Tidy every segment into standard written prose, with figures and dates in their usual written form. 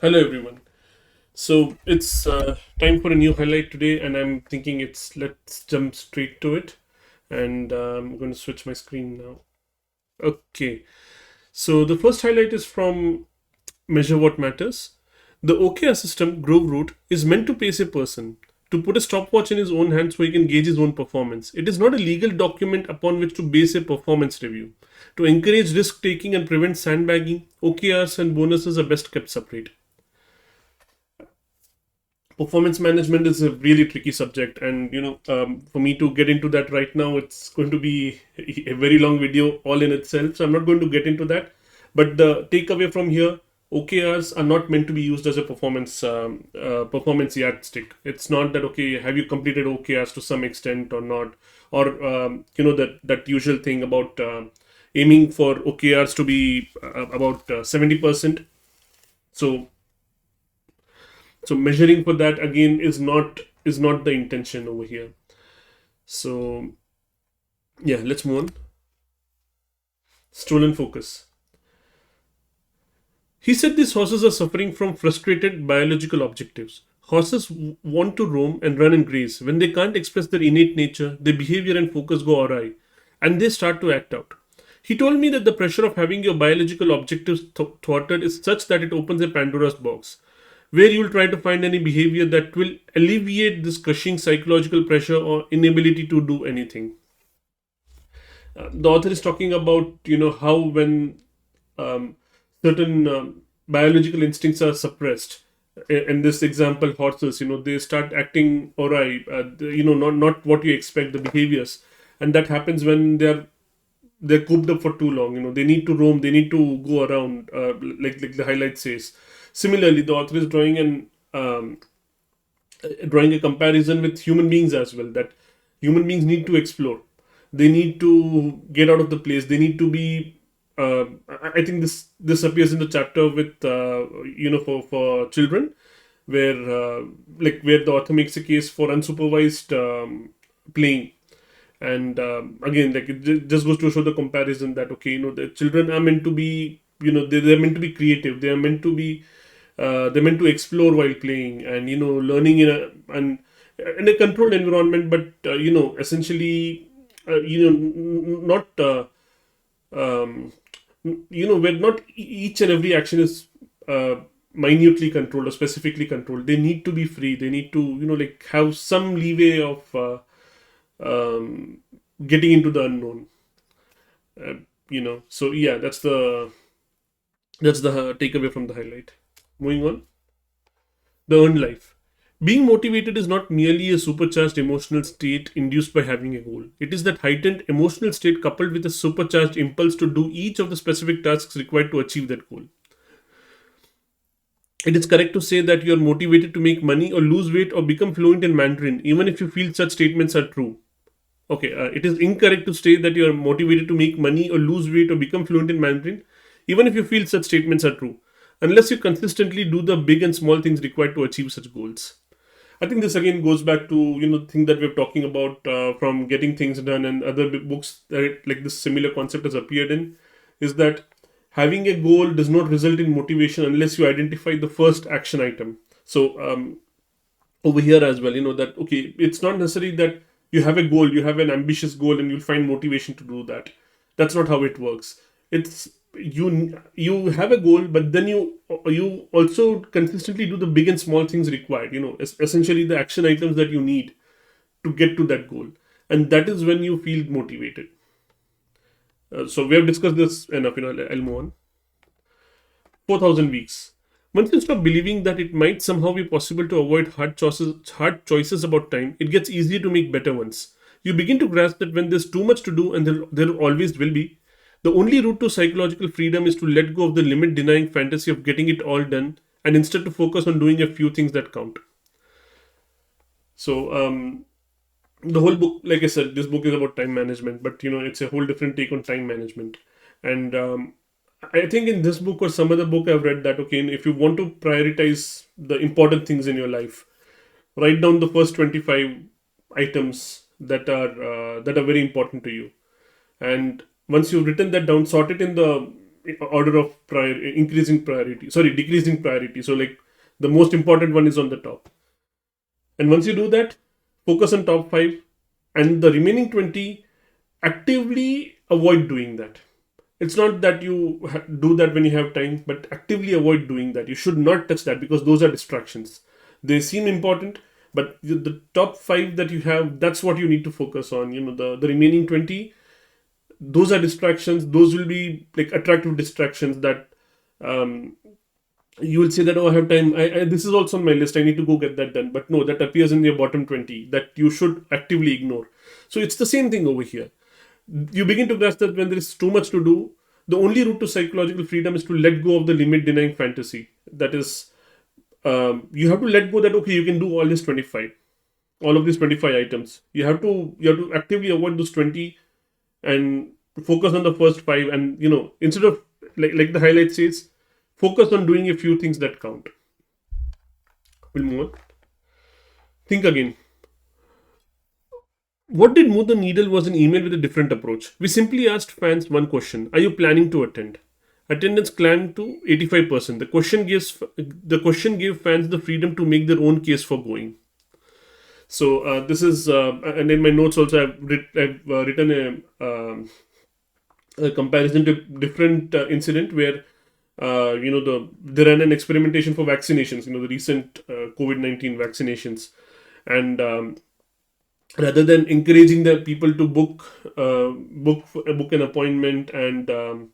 Hello everyone. So it's time for a new highlight today, and I'm thinking let's jump straight to it. And I'm going to switch my screen now. Okay. So the first highlight is from Measure What Matters. The OKR system, Grove Root, is meant to pace a person, to put a stopwatch in his own hand so he can gauge his own performance. It is not a legal document upon which to base a performance review. To encourage risk taking and prevent sandbagging, OKRs and bonuses are best kept separate. Performance management is a really tricky subject, and for me to get into that right now, it's going to be a very long video all in itself, so I'm not going to get into that. But the takeaway from here: OKRs are not meant to be used as a performance yardstick. It's not that, okay, have you completed OKRs to some extent or not, or that usual thing about aiming for OKRs to be about 70%. So so measuring for that again is not the intention over here. So yeah, let's move on. Stolen focus. He said these horses are suffering from frustrated biological objectives. Horses want to roam and run and graze. When they can't express their innate nature, their behavior and focus go awry, and they start to act out. He told me that the pressure of having your biological objectives thwarted is such that it opens a Pandora's box, where you will try to find any behavior that will alleviate this crushing psychological pressure or inability to do anything. The author is talking about how when um, certain biological instincts are suppressed. In this example, horses, they start acting awry, not what you expect, the behaviors, and that happens when they're cooped up for too long. They need to roam, they need to go around, like the highlight says. Similarly, the author is drawing a comparison with human beings as well, that human beings need to explore, they need to get out of the place, they need to be I think this appears in the chapter with for children, where where the author makes a case for unsupervised playing. And again, like it just goes to show the comparison that, okay, the children are meant to be, they're meant to be creative, they are meant to be they're meant to explore while playing, and learning in a controlled environment, but essentially not um, where not each and every action is minutely controlled or specifically controlled. They need to be free, they need to like have some leeway of um, getting into the unknown. So yeah, that's the takeaway from the highlight. Moving on. The earned life. Being motivated is not merely a supercharged emotional state induced by having a goal. It is that heightened emotional state coupled with a supercharged impulse to do each of the specific tasks required to achieve that goal. It is correct to say that you are motivated to make money or lose weight or become fluent in Mandarin, even if you feel such statements are true. Okay, it is incorrect to state that you are motivated to make money or lose weight or become fluent in Mandarin, even if you feel such statements are true, unless you consistently do the big and small things required to achieve such goals. I think this again goes back to the thing that we're talking about from Getting Things Done and other books that like this similar concept has appeared in, is that having a goal does not result in motivation unless you identify the first action item. So over here as well, that okay, it's not necessary that you have a goal, you have an ambitious goal, and you'll find motivation to do that. That's not how it works. It's you have a goal, but then you also consistently do the big and small things required, essentially the action items that you need to get to that goal, and that is when you feel motivated. So we have discussed this enough. I'll move on. 4,000 weeks. Once you stop believing that it might somehow be possible to avoid hard choices about time, it gets easier to make better ones. You begin to grasp that when there's too much to do, and there always will be, the only route to psychological freedom is to let go of the limit denying fantasy of getting it all done, and instead to focus on doing a few things that count. So, the whole book, like I said, this book is about time management, but it's a whole different take on time management. And I think in this book or some other book I've read that, okay, if you want to prioritize the important things in your life, write down the first 25 items that are very important to you. And once you've written that down, sort it in the order of increasing priority. Sorry, decreasing priority. So like the most important one is on the top. And once you do that, focus on top five, and the remaining 20 actively avoid doing that. It's not that you do that when you have time, but actively avoid doing that. You should not touch that because those are distractions. They seem important, but the top five that you have, that's what you need to focus on. The remaining 20, those are distractions. Those will be like attractive distractions that um, you will say that, oh, I have time. This is also on my list. I need to go get that done. But no, that appears in your bottom 20 that you should actively ignore. So it's the same thing over here. You begin to grasp that when there is too much to do, the only route to psychological freedom is to let go of the limit denying fantasy. That is, you have to let go that, okay, you can do all this 25, all of these 25 items. You have to actively avoid those 20 and focus on the first five. And instead of like the highlight says, focus on doing a few things that count. We'll move on. Think again. What did move the needle was an email with a different approach. We simply asked fans one question: are you planning to attend? Attendance climbed to 85%. The question gave fans the freedom to make their own case for going. So this is, and in my notes also, I've written a comparison to different incident where they ran an experimentation for vaccinations. The recent COVID-19 vaccinations, and rather than encouraging the people to book an appointment and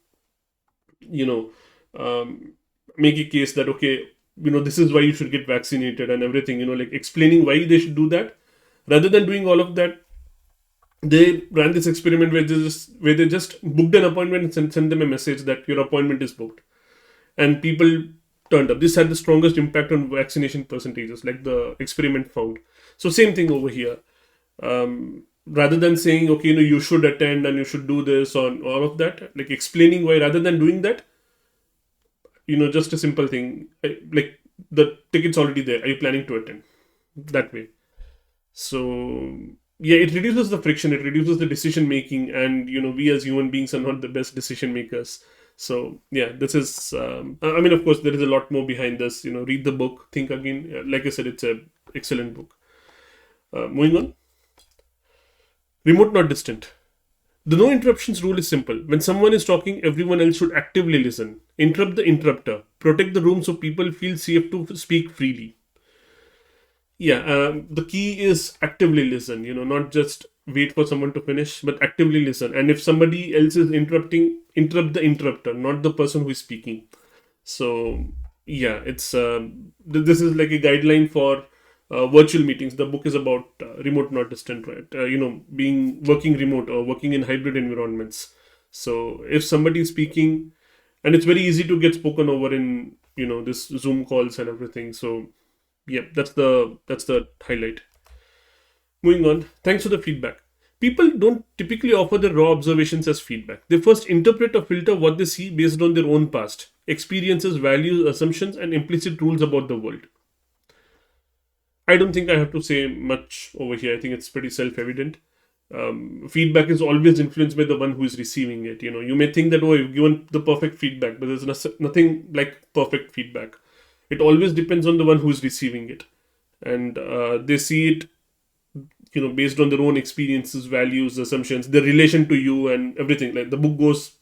you know make a case that, okay, this is why you should get vaccinated and everything, like explaining why they should do that, rather than doing all of that, they ran this experiment where they just booked an appointment and sent them a message that your appointment is booked, and people turned up. This had the strongest impact on vaccination percentages, like the experiment found. So same thing over here. Rather than saying, okay, you should attend and you should do this or all of that, like explaining why, rather than doing that, just a simple thing, like the ticket's already there. Are you planning to attend? That way. So yeah, it reduces the friction, it reduces the decision making, and we as human beings are not the best decision makers. So yeah, this is. I mean, of course, there is a lot more behind this. Read the book, think again. Like I said, it's a excellent book. Moving on. Remote, not distant. The no interruptions rule is simple. When someone is talking, everyone else should actively listen. Interrupt the interrupter. Protect the room so people feel safe to speak freely. Yeah, the key is actively listen, not just wait for someone to finish, but actively listen. And if somebody else is interrupting, interrupt the interrupter, not the person who is speaking. So, yeah, it's this is like a guideline for virtual meetings. The book is about remote, not distant, right? Being working remote or working in hybrid environments. So, if somebody is speaking, and it's very easy to get spoken over in this Zoom calls and everything. So, yeah, that's the highlight. Moving on. Thanks for the feedback. People don't typically offer their raw observations as feedback. They first interpret or filter what they see based on their own past experiences, values, assumptions, and implicit rules about the world. I don't think I have to say much over here. I think it's pretty self-evident. Feedback is always influenced by the one who is receiving it. You may think that, oh, you've given the perfect feedback, but there's nothing like perfect feedback. It always depends on the one who is receiving it, and they see it, based on their own experiences, values, assumptions, their relation to you, and everything. Like the book goes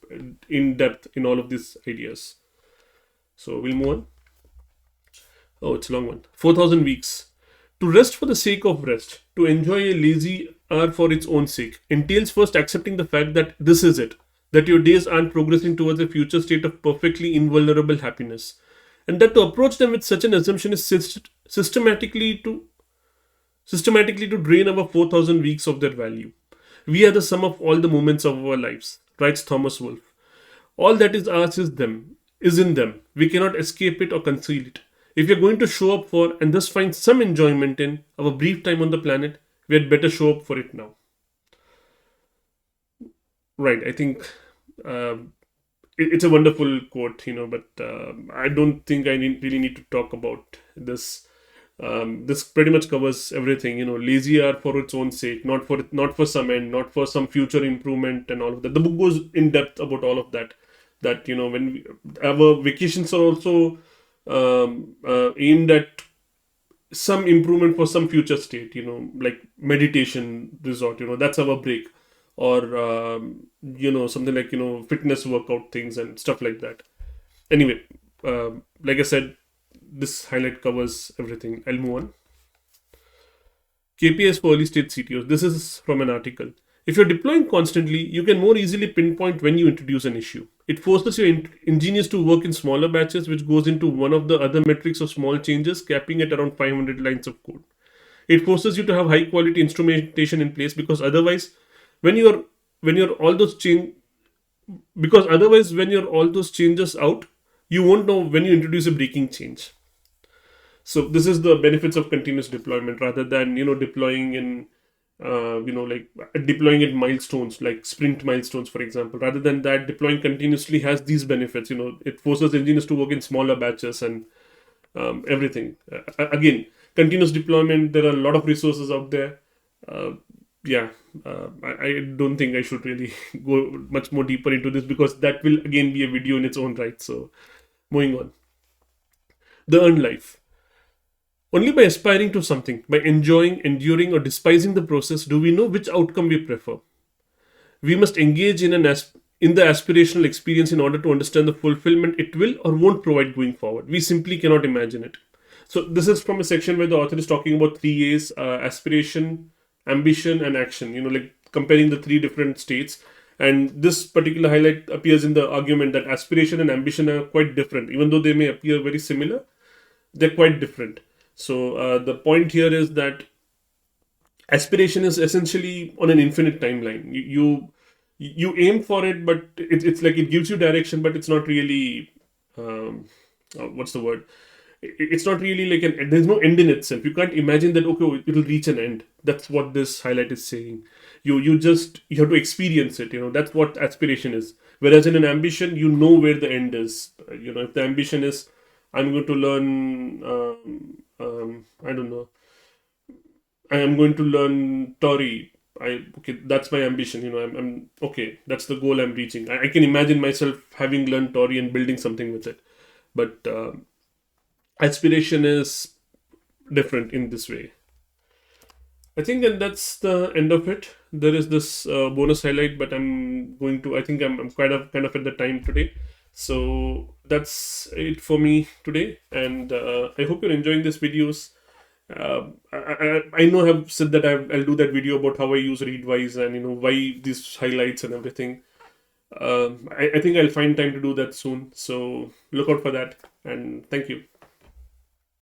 in depth in all of these ideas. So we'll move on. Oh, it's a long one. 4,000 weeks. To rest for the sake of rest, to enjoy a lazy hour for its own sake, entails first accepting the fact that this is it, that your days aren't progressing towards a future state of perfectly invulnerable happiness, and that to approach them with such an assumption is systematically to drain our 4,000 weeks of their value. We are the sum of all the moments of our lives, writes Thomas Wolfe. All that is ours is in them. We cannot escape it or conceal it. If you're going to show up for and thus find some enjoyment in our brief time on the planet, we had better show up for it now. Right, I think it's a wonderful quote, but I don't think I really need to talk about this. This pretty much covers everything. Lazy are for its own sake, not for some end, not for some future improvement and all of that. The book goes in depth about all of that. that, when our vacations are also aimed at some improvement for some future state, like meditation resort, that's our break. Or, something like, fitness workout things and stuff like that. Anyway, like I said, this highlight covers everything. I'll move on. KPIs for early stage CTOs. This is from an article. If you're deploying constantly, you can more easily pinpoint when you introduce an issue. It forces your engineers to work in smaller batches, which goes into one of the other metrics of small changes, capping at around 500 lines of code. It forces you to have high quality instrumentation in place, because otherwise, when you're all those change because otherwise when you're all those changes out, you won't know when you introduce a breaking change. So this is the benefits of continuous deployment, rather than deploying in like deploying in milestones, like sprint milestones, for example. Rather than that, deploying continuously has these benefits. It forces engineers to work in smaller batches and everything. Again, continuous deployment, there are a lot of resources out there. uh, yeah, I don't think I should really go much more deeper into this, because that will again be a video in its own right. So moving on. The earned life. Only by aspiring to something, by enjoying, enduring, or despising the process, do we know which outcome we prefer. We must engage in the aspirational experience in order to understand the fulfillment it will or won't provide going forward. We simply cannot imagine it. So this is from a section where the author is talking about three A's: aspiration, ambition, and action. Like comparing the three different states. And this particular highlight appears in the argument that aspiration and ambition are quite different, even though they may appear very similar. They're quite different. So the point here is that aspiration is essentially on an infinite timeline. You aim for it, but it's like it gives you direction, but it's not really what's the word, it's not really like there's no end in itself. You can't imagine that, okay, it'll reach an end. That's what this highlight is saying. You have to experience it. That's what aspiration is. Whereas in an ambition, you know where the end is. If the ambition is, I'm going to learn, I don't know, I am going to learn Tori. Okay, that's my ambition. I'm okay. That's the goal I'm reaching. I can imagine myself having learned Tori and building something with it. But aspiration is different in this way. I think, and that's the end of it. There is this bonus highlight, but I think I'm kind of at the time today. So that's it for me today, and I hope you're enjoying these videos. I know I've said that I'll do that video about how I use Readwise and why these highlights and everything. I think I'll find time to do that soon. So look out for that, and thank you.